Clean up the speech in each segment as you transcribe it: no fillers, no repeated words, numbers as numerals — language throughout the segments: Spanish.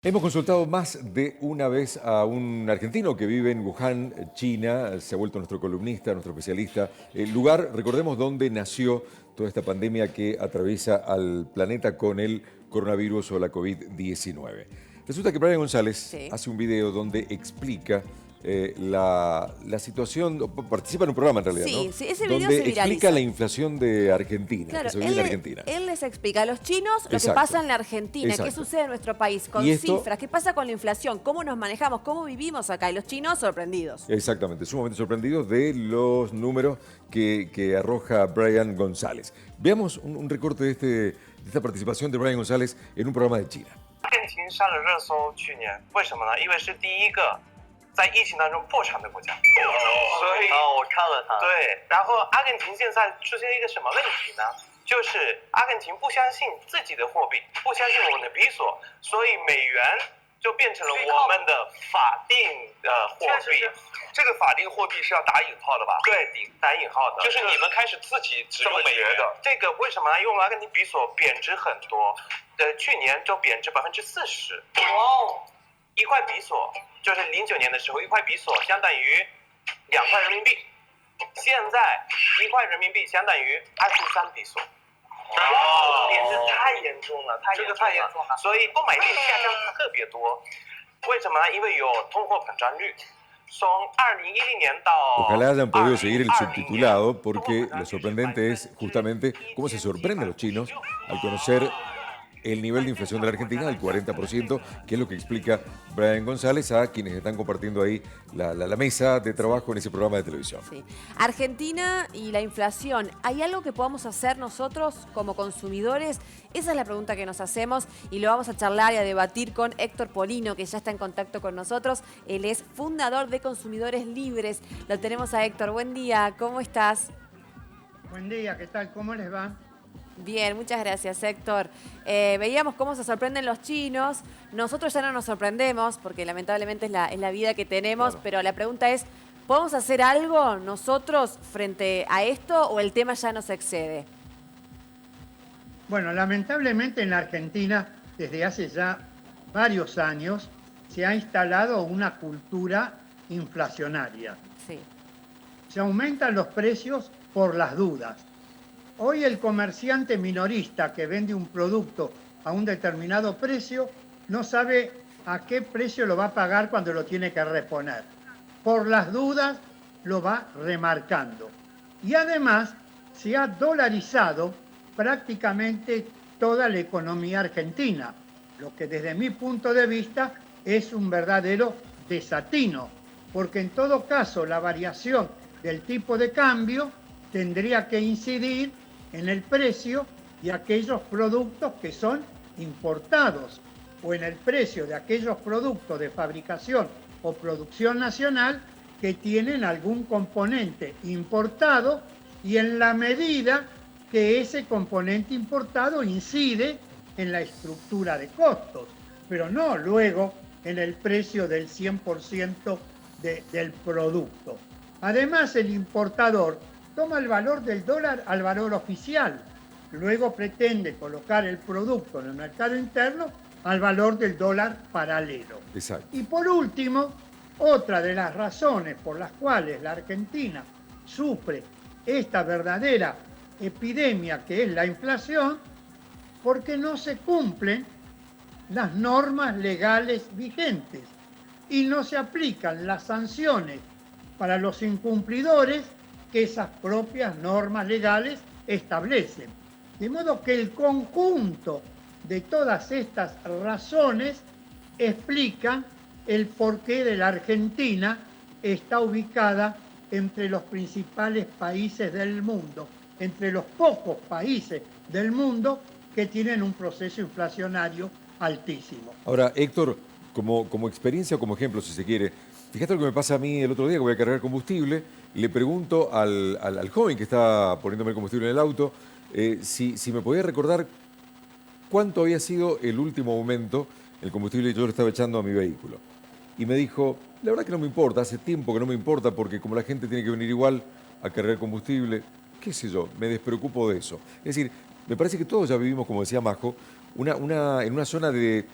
Hemos consultado más de una vez a un argentino que vive en Wuhan, China. Se ha vuelto nuestro columnista, nuestro especialista. El lugar, recordemos, donde nació toda esta pandemia que atraviesa al planeta con el coronavirus o la COVID-19. Resulta que Brian González Sí. hace un video donde explica la situación, participa en un programa en realidad, ¿no? Sí, ese video Donde se explica viraliza. la inflación de Argentina, que Claro, se vive en Argentina. él les explica a los chinos lo que Exacto. pasa en la Argentina, qué Exacto. sucede en nuestro país, con Y esto- cifras, qué pasa con la inflación, cómo nos manejamos, cómo vivimos acá. Y los chinos sorprendidos. Exactamente, sumamente sorprendidos de los números que arroja Brian González. Veamos un recorte de esta participación de Brian González en un programa de China. 阿根廷上了热搜，去年为什么呢？因为是第一个在疫情当中破产的国家，所以我看了它。对，然后阿根廷现在出现一个什么问题呢？就是阿根廷不相信自己的货币，不相信我们的比索，所以美元就变成了我们的法定货币。这个法定货币是要打引号的吧？对，打引号的，就是你们开始自己只用美元的。这个为什么呢？因为阿根廷比索贬值很多，去年就贬值40%。哇！一块比索就是09年的时候，一块比索相当于2块人民币，现在1块人民币相当于23比索。哇，贬值太严重了，这个太严重了，所以购买力下降特别多。为什么呢？因为有通货膨胀率。从2010年到 Ojalá hayan podido seguir el subtitulado, porque lo sorprendente es justamente cómo se sorprenden los chinos al conocer el nivel de inflación de la Argentina del 40%, que es lo que explica Brian González a quienes están compartiendo ahí la mesa de trabajo en ese programa de televisión. Sí. Argentina y la inflación, ¿hay algo que podamos hacer nosotros como consumidores? Esa es la pregunta que nos hacemos y lo vamos a charlar y a debatir con Héctor Polino, que ya está en contacto con nosotros. Él es fundador de Consumidores Libres. Lo tenemos a Héctor. Buen día, ¿cómo estás? Buen día, ¿qué tal? ¿Cómo les va? Bien, muchas gracias, Héctor. Veíamos cómo se sorprenden los chinos. Nosotros ya no nos sorprendemos, porque lamentablemente es la vida que tenemos, Claro. pero la pregunta es, ¿podemos hacer algo nosotros frente a esto o el tema ya nos excede? Bueno, lamentablemente en la Argentina, desde hace ya varios años, se ha instalado una cultura inflacionaria. Sí. Se aumentan los precios por las dudas. Hoy el comerciante minorista que vende un producto a un determinado precio no sabe a qué precio lo va a pagar cuando lo tiene que reponer. Por las dudas lo va remarcando. Y además se ha dolarizado prácticamente toda la economía argentina, lo que desde mi punto de vista es un verdadero desatino, porque en todo caso la variación del tipo de cambio tendría que incidir en el precio de aquellos productos que son importados o en el precio de aquellos productos de fabricación o producción nacional que tienen algún componente importado y en la medida que ese componente importado incide en la estructura de costos, pero no luego en el precio del 100% del producto. Además, el importador toma el valor del dólar al valor oficial, luego pretende colocar el producto en el mercado interno al valor del dólar paralelo. Exacto. Y por último, otra de las razones por las cuales la Argentina sufre esta verdadera epidemia que es la inflación, porque no se cumplen las normas legales vigentes y no se aplican las sanciones para los incumplidores que esas propias normas legales establecen. De modo que el conjunto de todas estas razones explican el porqué de la Argentina está ubicada entre los principales países del mundo, entre los pocos países del mundo que tienen un proceso inflacionario altísimo. Ahora, Héctor, como experiencia o como ejemplo, si se quiere, fíjate lo que me pasa a mí el otro día que voy a cargar combustible y le pregunto al joven que está poniéndome el combustible en el auto si me podía recordar cuánto había sido el último momento el combustible que yo le estaba echando a mi vehículo. Y me dijo, la verdad que no me importa, hace tiempo que no me importa porque como la gente tiene que venir igual a cargar combustible, qué sé yo, me despreocupo de eso. Es decir, me parece que todos ya vivimos, como decía Majo, en una zona de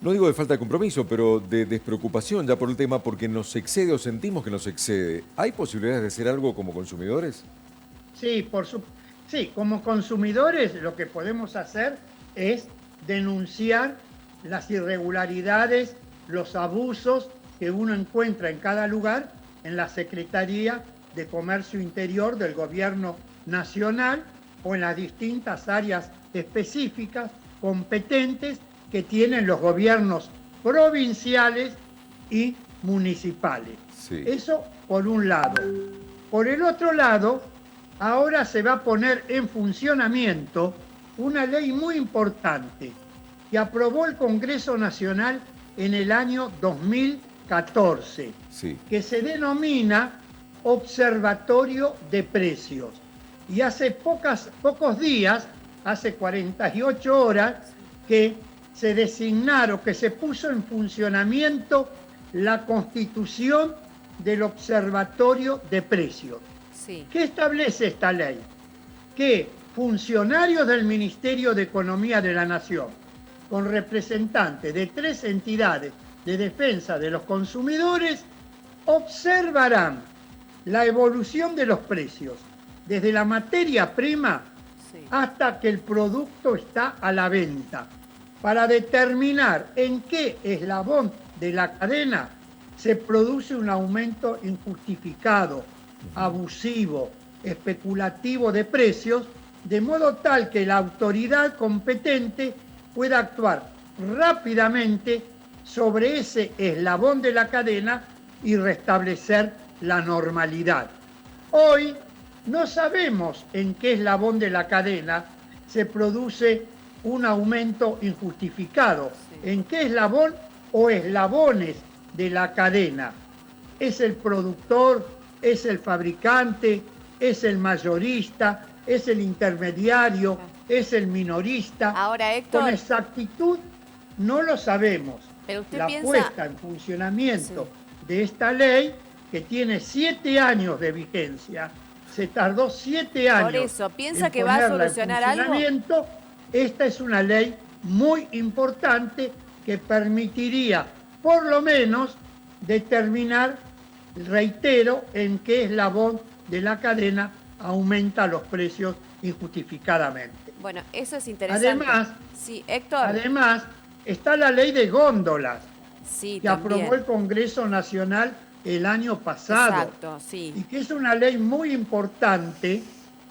no digo de falta de compromiso, pero de despreocupación ya por el tema, porque nos excede o sentimos que nos excede. ¿Hay posibilidades de hacer algo como consumidores? Sí, sí, como consumidores lo que podemos hacer es denunciar las irregularidades, los abusos que uno encuentra en cada lugar en la Secretaría de Comercio Interior del Gobierno Nacional o en las distintas áreas específicas competentes que tienen los gobiernos provinciales y municipales. Sí. Eso por un lado. Por el otro lado, ahora se va a poner en funcionamiento una ley muy importante que aprobó el Congreso Nacional en el año 2014, Sí. que se denomina Observatorio de Precios. Y hace pocos días, hace 48 horas, que se designaron, que se puso en funcionamiento la constitución del Observatorio de Precios. Sí. ¿Qué establece esta ley? Que funcionarios del Ministerio de Economía de la Nación, con representantes de 3 entidades de defensa de los consumidores, observarán la evolución de los precios, desde la materia prima Sí. hasta que el producto está a la venta, para determinar en qué eslabón de la cadena se produce un aumento injustificado, abusivo, especulativo de precios, de modo tal que la autoridad competente pueda actuar rápidamente sobre ese eslabón de la cadena y restablecer la normalidad. Hoy no sabemos en qué eslabón de la cadena se produce un aumento injustificado, Sí. en qué eslabón o eslabones de la cadena. ¿Es el productor? ¿Es el fabricante? ¿Es el mayorista? ¿Es el intermediario? ¿Es el minorista? Ahora, Héctor. Con exactitud no lo sabemos. Pero usted La piensa... puesta en funcionamiento de esta ley, que tiene 7 años de vigencia, se tardó 7 años. Por eso, ¿piensa en que va a ponerla en solucionar algo? funcionamiento. Esta es una ley muy importante que permitiría, por lo menos, determinar, reitero, en qué eslabón de la cadena aumenta los precios injustificadamente. Bueno, eso es interesante. Además, Sí, Héctor. Además, está la ley de góndolas Sí, que también. aprobó el Congreso Nacional el año pasado. Exacto, sí. Y que es una ley muy importante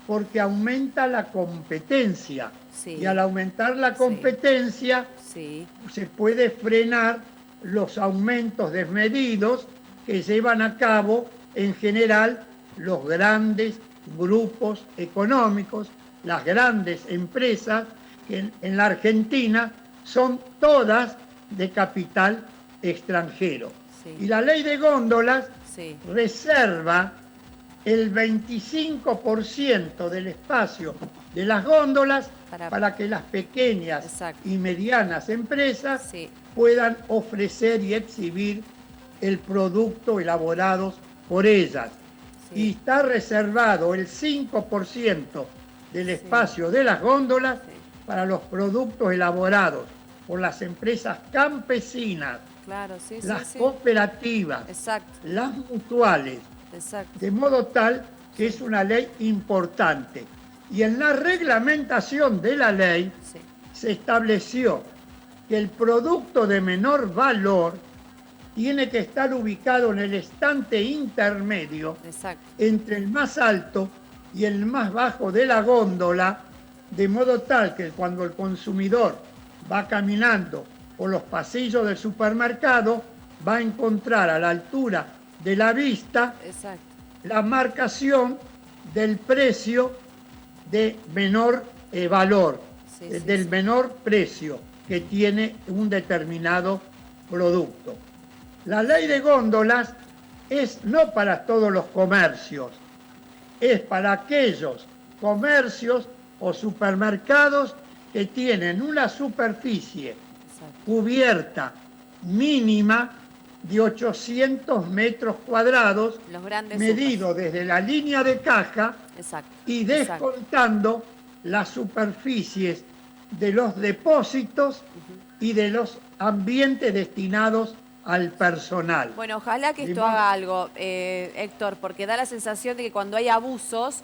porque aumenta la competencia. Sí. Y al aumentar la competencia, Sí. se puede frenar los aumentos desmedidos que llevan a cabo en general los grandes grupos económicos, las grandes empresas que en la Argentina son todas de capital extranjero. Sí. Y la ley de góndolas Sí. reserva el 25% del espacio de las góndolas para que las pequeñas Exacto. y medianas empresas Sí. puedan ofrecer y exhibir el producto elaborado por ellas. Sí. Y está reservado el 5% del espacio de las góndolas Sí. para los productos elaborados por las empresas campesinas, Claro, sí, sí, las sí. cooperativas, Exacto, las mutuales, exacto. de modo tal que es una ley importante. Y en la reglamentación de la ley Sí. se estableció que el producto de menor valor tiene que estar ubicado en el estante intermedio Exacto. entre el más alto y el más bajo de la góndola, de modo tal que cuando el consumidor va caminando por los pasillos del supermercado, va a encontrar a la altura de la vista Exacto. la marcación del precio de menor valor, Sí, sí, del sí. menor precio que tiene un determinado producto. La ley de góndolas es no para todos los comercios, es para aquellos comercios o supermercados que tienen una superficie Exacto. cubierta mínima de 800 metros cuadrados, Los grandes medido desde la línea de caja Exacto. y Exacto. descontando las superficies de los depósitos y de los ambientes destinados al personal. Bueno, ojalá que esto Limón. haga algo, Héctor, porque da la sensación de que cuando hay abusos,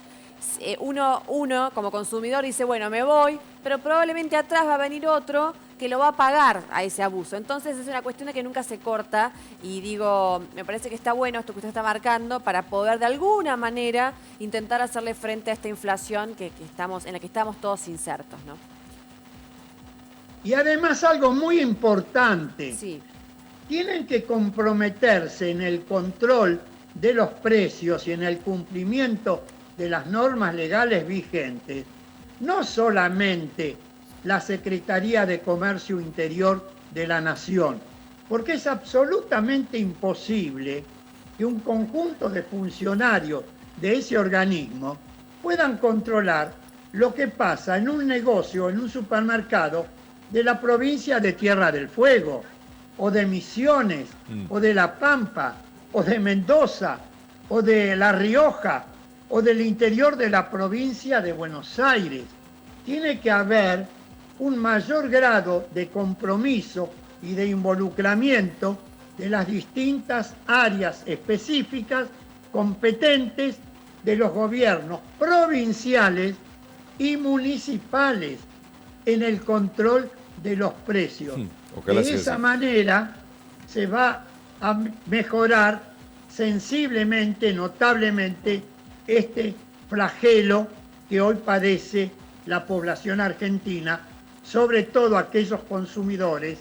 uno como consumidor dice, bueno, me voy, pero probablemente atrás va a venir otro que lo va a pagar a ese abuso. Entonces es una cuestión de que nunca se corta y digo, me parece que está bueno esto que usted está marcando para poder de alguna manera intentar hacerle frente a esta inflación en la que estamos todos insertos, ¿no? Y además algo muy importante. Sí. Tienen que comprometerse en el control de los precios y en el cumplimiento de las normas legales vigentes, no solamente la Secretaría de Comercio Interior de la Nación, porque es absolutamente imposible que un conjunto de funcionarios de ese organismo puedan controlar lo que pasa en un negocio, en un supermercado de la provincia de Tierra del Fuego, o de Misiones, o de La Pampa, o de Mendoza, o de La Rioja, o del interior de la provincia de Buenos Aires. Tiene que haber un mayor grado de compromiso y de involucramiento de las distintas áreas específicas competentes de los gobiernos provinciales y municipales en el control de los precios. Ojalá De sea esa así. manera se va a mejorar sensiblemente, notablemente, este flagelo que hoy padece la población argentina, sobre todo aquellos consumidores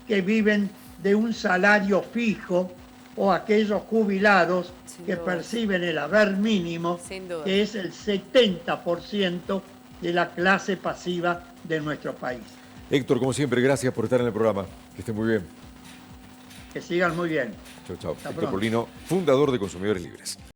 que viven de un salario fijo o aquellos jubilados Sin que duda. perciben el haber mínimo, Sin duda. que es el 70% de la clase pasiva de nuestro país. Héctor, como siempre, gracias por estar en el programa. Que estén muy bien. Que sigan muy bien. Chau, chau. Hasta Héctor pronto. Polino, fundador de Consumidores Libres.